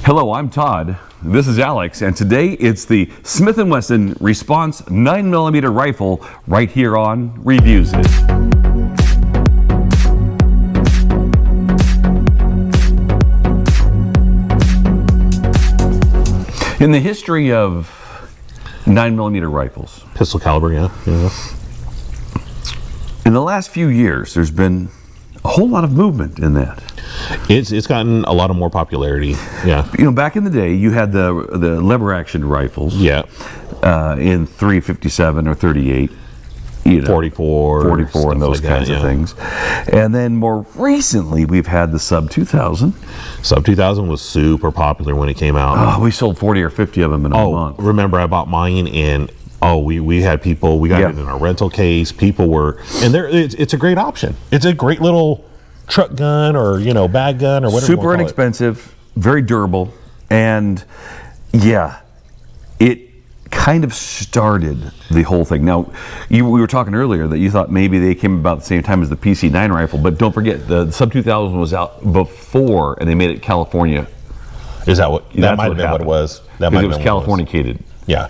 Hello, I'm Todd. This is Alex, and today it's the Smith & Wesson Response 9mm rifle right here on Reviews It. In the history of 9mm rifles, pistol caliber, yeah. In the last few years, there's been a whole lot of movement in that. It's gotten a lot of more popularity. Yeah. You know, back in the day, you had the lever action rifles. Yeah. In 357 or 38. 44 and those kinds of things. And then more recently, we've had the Sub 2000. Sub 2000 was super popular when it came out. Oh, we sold 40 or 50 of them in a month. Remember, I bought mine and we had people, we got it in a rental case. People were, and it's a great option. It's a great little truck gun or, bag gun or whatever. Super inexpensive, very durable, and yeah, it kind of started the whole thing. Now, we were talking earlier that you thought maybe they came about the same time as the PC-9 rifle, but don't forget, the Sub 2000 was out before, and they made it California. Is that what? That might have been what it was. That might have been Californicated. Yeah.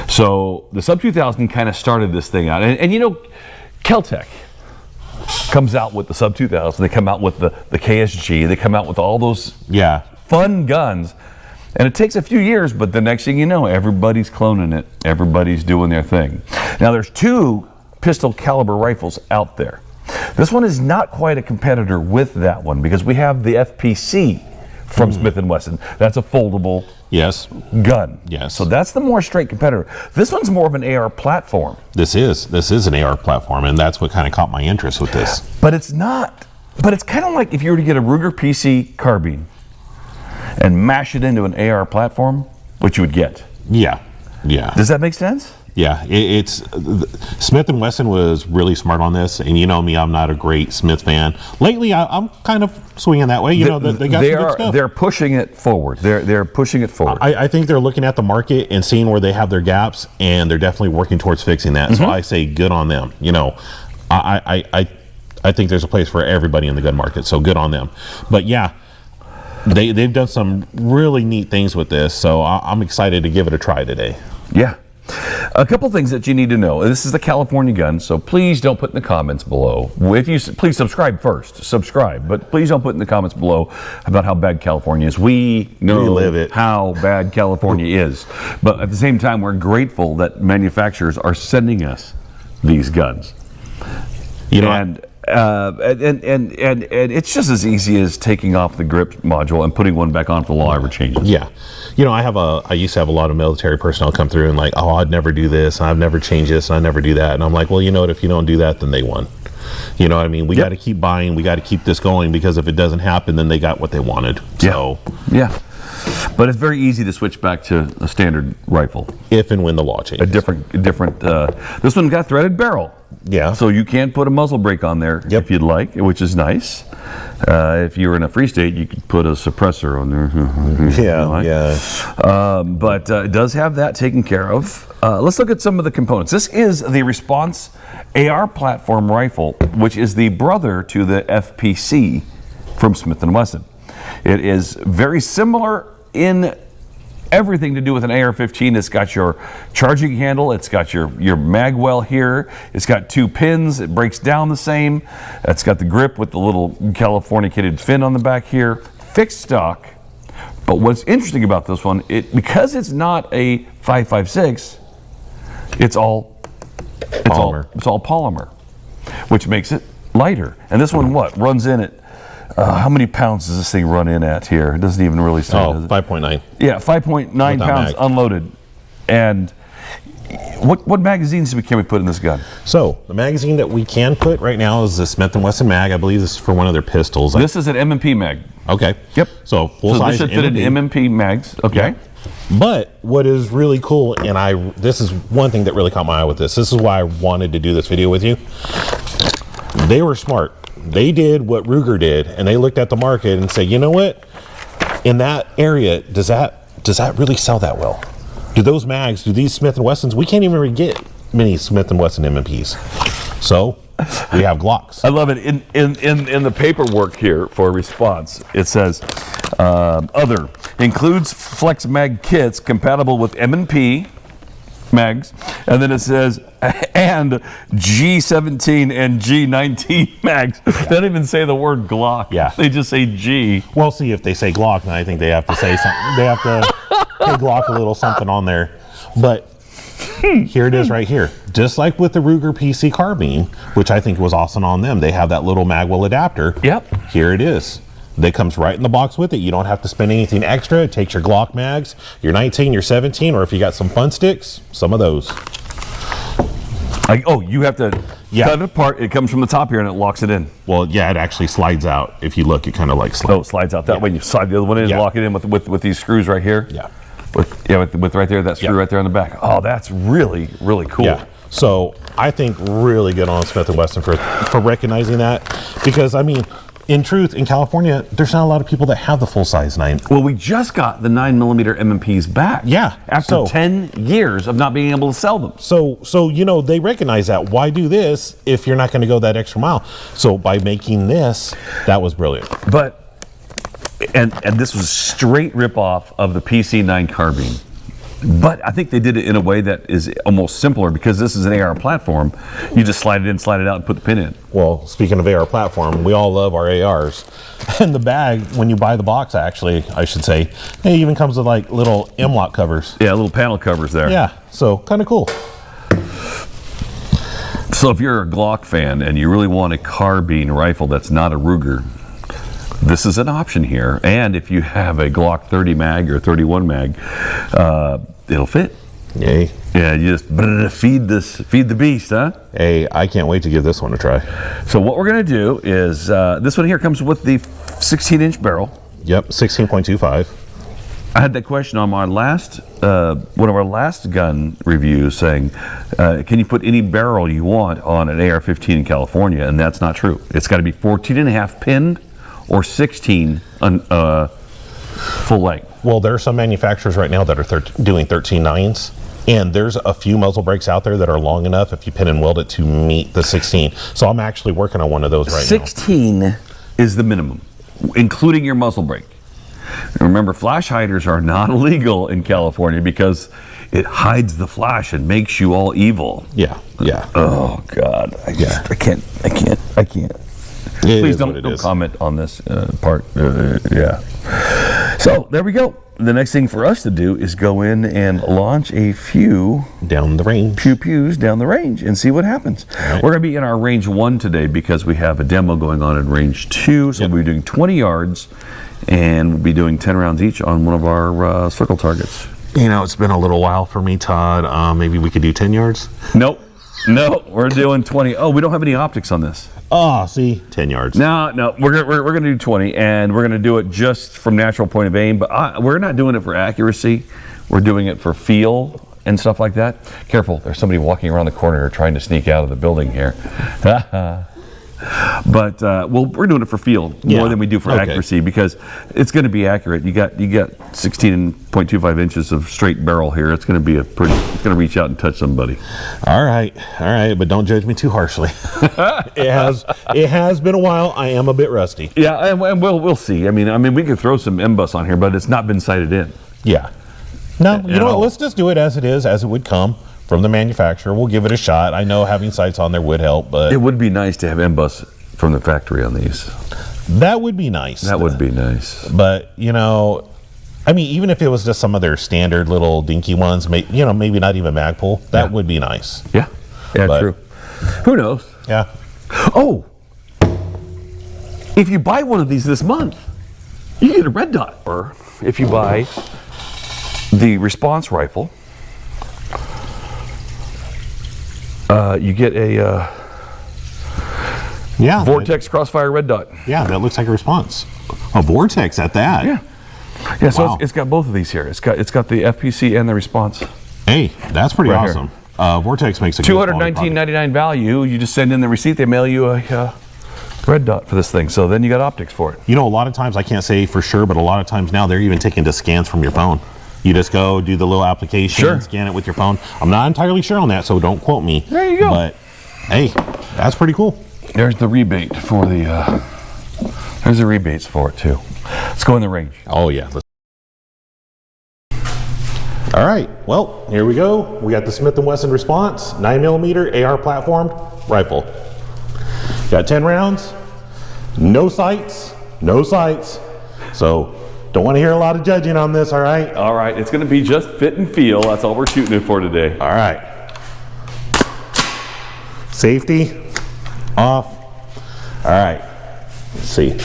So the Sub 2000 kind of started this thing out, and Keltec comes out with the Sub 2000. They come out with the KSG. They come out with all those fun guns. And it takes a few years, but the next thing you know, everybody's cloning it. Everybody's doing their thing. Now, there's two pistol caliber rifles out there. This one is not quite a competitor with that one because we have the FPC from Smith & Wesson. That's a foldable gun. Yes. So that's the more straight competitor. This one's more of an AR platform. This is an AR platform, and that's what kind of caught my interest with this. But it's not. But it's kind of like if you were to get a Ruger PC carbine and mash it into an AR platform, what you would get. Yeah. Does that make sense? Yeah, it's Smith & Wesson was really smart on this, and you know me, I'm not a great Smith fan. Lately, I'm kind of swinging that way. They got some good stuff. They're pushing it forward. They're pushing it forward. I think they're looking at the market and seeing where they have their gaps, and they're definitely working towards fixing that. So I say good on them. I think there's a place for everybody in the gun market, so good on them. But yeah, they've done some really neat things with this, so I'm excited to give it a try today. Yeah. A couple things that you need to know. This is the California gun, so please don't put in the comments below. Please subscribe first. Subscribe, but please don't put in the comments below about how bad California is. We know how bad California is, but at the same time, we're grateful that manufacturers are sending us these guns. And it's just as easy as taking off the grip module and putting one back on if the law ever changes. Yeah. I used to have a lot of military personnel come through and like, oh, I'd never do this, and I've never changed this, and I never do that. And I'm like, well, you know what, if you don't do that, then they won. You know what I mean? We got to keep buying, we got to keep this going, because if it doesn't happen, then they got what they wanted. So yeah. But it's very easy to switch back to a standard rifle. If and when the law changes. A different this one got threaded barrel. Yeah. So you can put a muzzle brake on there if you'd like, which is nice. If you're in a free state, you could put a suppressor on there. But it does have that taken care of. Let's look at some of the components. This is the Response AR platform rifle, which is the brother to the FPC from Smith & Wesson. It is very similar in everything to do with an AR-15. It's got your charging handle, it's got your mag well here, it's got two pins, it breaks down the same, it's got the grip with the little Californicated fin on the back here, fixed stock. But what's interesting about this one, because it's not a 5.56, it's all polymer, which makes it lighter. And this one runs in at how many pounds does this thing run in at here? It doesn't even really say. 5.9. Yeah, 5.9 pounds unloaded. And what magazines can we put in this gun? So the magazine that we can put right now is the Smith & Wesson mag. I believe this is for one of their pistols. This is an M&P mag. Okay. Yep. So full size. This should fit in M&P mags. Okay. Yeah. But what is really cool, and this is one thing that really caught my eye with this. This is why I wanted to do this video with you. They were smart. They did what Ruger did, and they looked at the market and said, you know what? In that area, does that really sell that well? Do those mags, do these Smith & Wessons, we can't even get many Smith & Wesson M&Ps. So we have Glocks. I love it. In the paperwork here for Response, it says, other. includes flex mag kits compatible with M&P mags, and then it says and G17 and G19 mags. They don't even say the word Glock. Yeah, they just say G. Well, see, if they say Glock, then I think they have to say something. They have to pay Glock a little something on there. But here it is right here. Just like with the Ruger PC carbine, which I think was awesome on them, they have that little magwell adapter. Yep. Here it is. That comes right in the box with it. You don't have to spend anything extra. It takes your Glock mags, your 19, your 17, or if you got some fun sticks, some of those. You have to cut it apart. It comes from the top here and it locks it in. Well, yeah, it actually slides out. If you look, it kind of like slides. Oh, it slides out that way. You slide the other one in and lock it in with these screws right here. Yeah. With right there, that screw right there on the back. Oh, that's really, really cool. Yeah. So I think really good on Smith & Wesson for recognizing that, because I mean, in truth, in California, there's not a lot of people that have the full-size 9. Well, we just got the 9mm M&Ps back. Yeah. After 10 years of not being able to sell them. So you know, they recognize that. Why do this if you're not going to go that extra mile? So by making this, that was brilliant. But, and this was a straight rip-off of the PC9 carbine. But I think they did it in a way that is almost simpler, because this is an AR platform. You just slide it in, slide it out, and put the pin in. Well, speaking of AR platform, we all love our ARs. And the bag, when you buy the box, actually, I should say, it even comes with like little M-lock covers. Yeah, little panel covers there. Yeah, so kind of cool. So if you're a Glock fan and you really want a carbine rifle that's not a Ruger, this is an option here. And if you have a Glock 30 mag or 31 mag, it'll fit. Yay. Yeah, you just feed the beast, huh? Hey, I can't wait to give this one a try. So what we're gonna do is, this one here comes with the 16-inch barrel. Yep, 16.25. I had that question on my last, one of our last gun reviews, saying, can you put any barrel you want on an AR-15 in California? And that's not true. It's gotta be 14.5 pinned, or 16 full length. Well, there are some manufacturers right now that are doing 13.9s, and there's a few muzzle brakes out there that are long enough if you pin and weld it to meet the 16. So I'm actually working on one of those right 16 now. is the minimum, including your muzzle brake. And remember, flash hiders are not illegal in California because it hides the flash and makes you all evil. Yeah, yeah. Oh God, I can't. Please don't comment on this part. Yeah. So there we go. The next thing for us to do is go in and launch a few down the range, pews down the range, and see what happens. Right. We're going to be in our range 1 today because we have a demo going on in range 2. So we'll be doing 20 yards, and we'll be doing 10 rounds each on one of our circle targets. You know, it's been a little while for me, Todd. Maybe we could do 10 yards. Nope. No, we're doing 20. Oh, we don't have any optics on this. Oh, see, 10 yards. No, we're gonna do 20, and we're gonna do it just from natural point of aim. But we're not doing it for accuracy. We're doing it for feel and stuff like that. Careful, there's somebody walking around the corner trying to sneak out of the building here. But we're doing it for feel more than we do for accuracy, because it's going to be accurate. You got 16.25 inches of straight barrel here. It's going to be it's going to reach out and touch somebody. All right, but don't judge me too harshly. It has been a while. I am a bit rusty. Yeah, and we'll see. I mean, we could throw some MBUS on here, but it's not been sighted in. Yeah. No, you know what? Let's just do it as it is, as it would come from the manufacturer. We'll give it a shot. I know having sights on there would help, but it would be nice to have MBUS from the factory on these. That would be nice. That would be nice. But you know, I mean, even if it was just some of their standard little dinky ones, maybe not even Magpul, that would be nice. Yeah, true. Who knows? Yeah. Oh, if you buy one of these this month, you get a red dot. Or if you buy the response rifle, you get a Vortex Crossfire red dot. Yeah, that looks like a response. A Vortex at that. Yeah. So it's got both of these here. It's got the FPC and the response. Hey, that's pretty awesome. Vortex makes a $219.99 value. You just send in the receipt. They mail you a red dot for this thing. So then you got optics for it. You know, a lot of times, I can't say for sure, but a lot of times now they're even taking the scans from your phone. You just go do the little application, scan it with your phone. I'm not entirely sure on that, so don't quote me. There you go. But hey, that's pretty cool. There's the rebate for there's the rebates for it too. Let's go in the range. Oh yeah. All right, well, here we go. We got the Smith & Wesson Response 9mm AR platformed rifle. Got 10 rounds, no sights, no sights. So don't want to hear a lot of judging on this, all right? All right, it's going to be just fit and feel. That's all we're shooting it for today. All right. Safety, off. All right, let's see.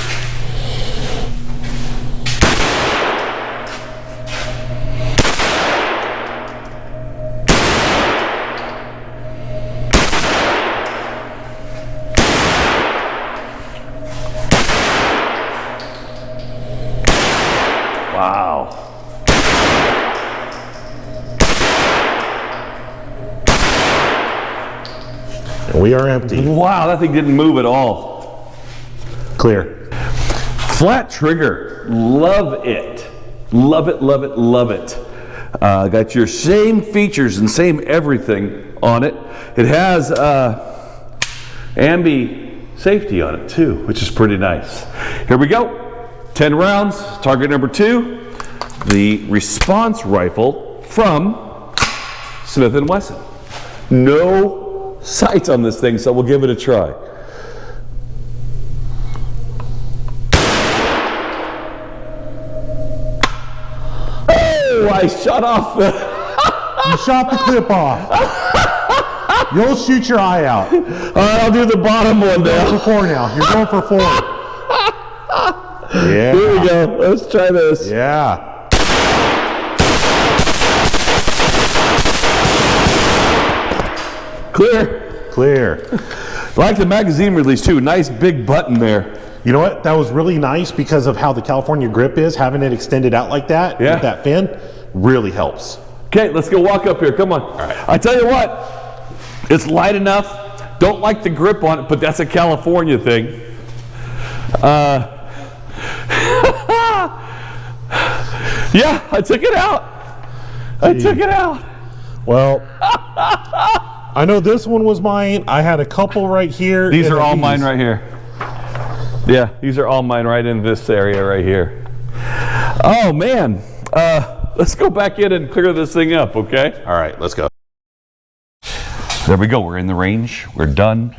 Wow. And we are empty. Wow, that thing didn't move at all. Clear. Flat trigger, love it. Love it, love it, love it. Got your same features and same everything on it. It has ambi safety on it too, which is pretty nice. Here we go. 10 rounds, target number 2, the response rifle from Smith & Wesson. No sights on this thing, so we'll give it a try. Oh, I shot off the... You shot the clip off. You'll shoot your eye out. All right, I'll do the bottom one You're now. going for 4 now. You're going for 4. Yeah. Here we go. Let's try this. Yeah. Clear. Clear. I like the magazine release too. Nice big button there. You know what? That was really nice because of how the California grip is. Having it extended out like that Yeah. with that fin really helps. Okay, let's go walk up here. Come on. All right. I tell you what, it's light enough. Don't like the grip on it, but that's a California thing. Yeah, I took it out. I took it out. Well, I know this one was mine. I had a couple right here. These and are all these. mine right here. Yeah, these are all mine right in this area right here. Oh man, let's go back in and clear this thing up, okay? All right, let's go. There we go, we're in the range, we're done.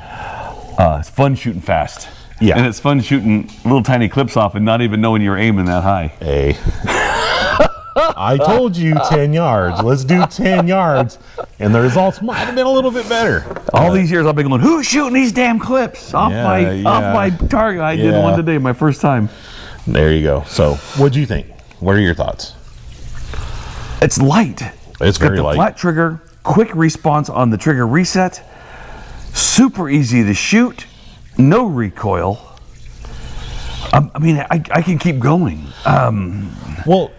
It's fun shooting fast. Yeah. And it's fun shooting little tiny clips off and not even knowing you're aiming that high. Hey. I told you 10 yards. Let's do 10 yards. And the results might have been a little bit better. All these years I've been going, who's shooting these damn clips off my target? I did one today, my first time. There you go. So, what'd you think? What are your thoughts? It's light. It's very got the light. Flat trigger, quick response on the trigger reset, super easy to shoot, no recoil. I mean, I can keep going. Well,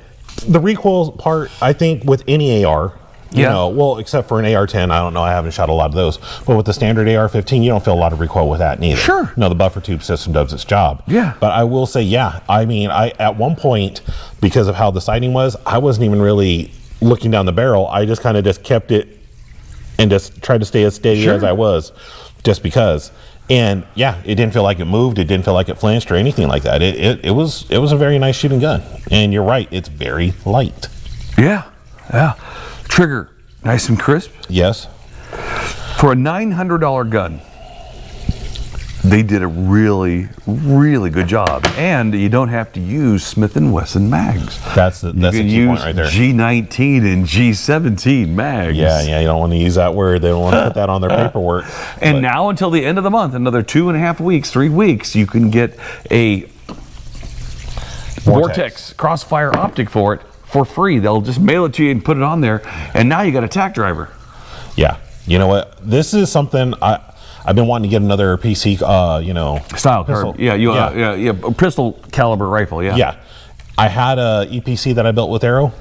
the recoil part, I think with any AR, you know, well, except for an AR-10, I don't know, I haven't shot a lot of those. But with the standard AR-15, you don't feel a lot of recoil with that neither. Sure. No, the buffer tube system does its job. Yeah. But I will say, yeah, I mean, at one point, because of how the sighting was, I wasn't even really looking down the barrel. I just kind of just kept it and just tried to stay as steady as I was, just because. And yeah, it didn't feel like it moved. It didn't feel like it flinched or anything like that. It was a very nice shooting gun. And you're right, it's very light. Yeah. Trigger, nice and crisp. Yes. For a $900 gun, they did a really, really good job. And you don't have to use Smith & Wesson mags. That's the key point right there. G19 and G17 mags. Yeah, you don't want to use that word. They don't want to put that on their paperwork. And now until the end of the month, another 2.5 weeks, 3 weeks, you can get a Vortex Crossfire optic for it for free. They'll just mail it to you and put it on there. And now you got a tack driver. Yeah. You know what? This is something I've been wanting to get another PC, Style pistol. curve. Yeah, pistol caliber rifle, yeah. Yeah. I had a EPC that I built with Arrow.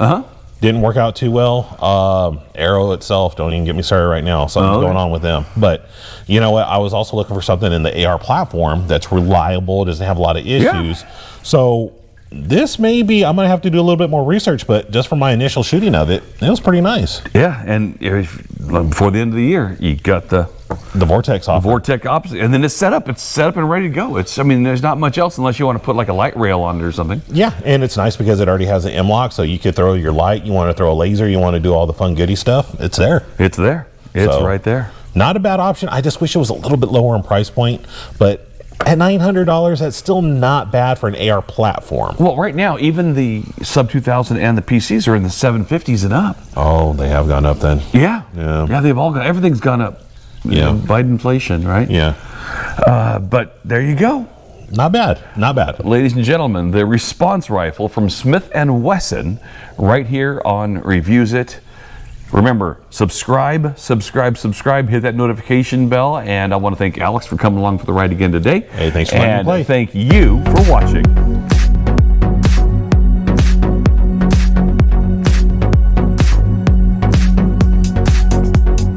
Didn't work out too well. Arrow itself, don't even get me started right now. Something's going on with them. But you know what? I was also looking for something in the AR platform that's reliable, doesn't have a lot of issues. Yeah. So this may be, I'm going to have to do a little bit more research, but just from my initial shooting of it, it was pretty nice. Yeah, and before the end of the year, you got the The Vortex offer. Vortex opposite, and then it's set up and ready to go. I mean, there's not much else unless you want to put like a light rail on it or something. Yeah, and it's nice because it already has an M-lock, so you could throw your light, you want to throw a laser, you want to do all the fun goody stuff, it's there. It's there. It's right there. Not a bad option. I just wish it was a little bit lower in price point, but at $900, that's still not bad for an AR platform. Well, right now, even the sub 2000 and the PCs are in the 750s and up. Oh, they have gone up then. Yeah. Yeah. They've all gone. Everything's gone up. Yeah. By inflation, right? Yeah. But there you go. Not bad. Not bad. Ladies and gentlemen, the response rifle from Smith & Wesson right here on Reviews It. Remember, subscribe, hit that notification bell, and I want to thank Alex for coming along for the ride again today. Hey, thanks for letting me play. And thank you for watching.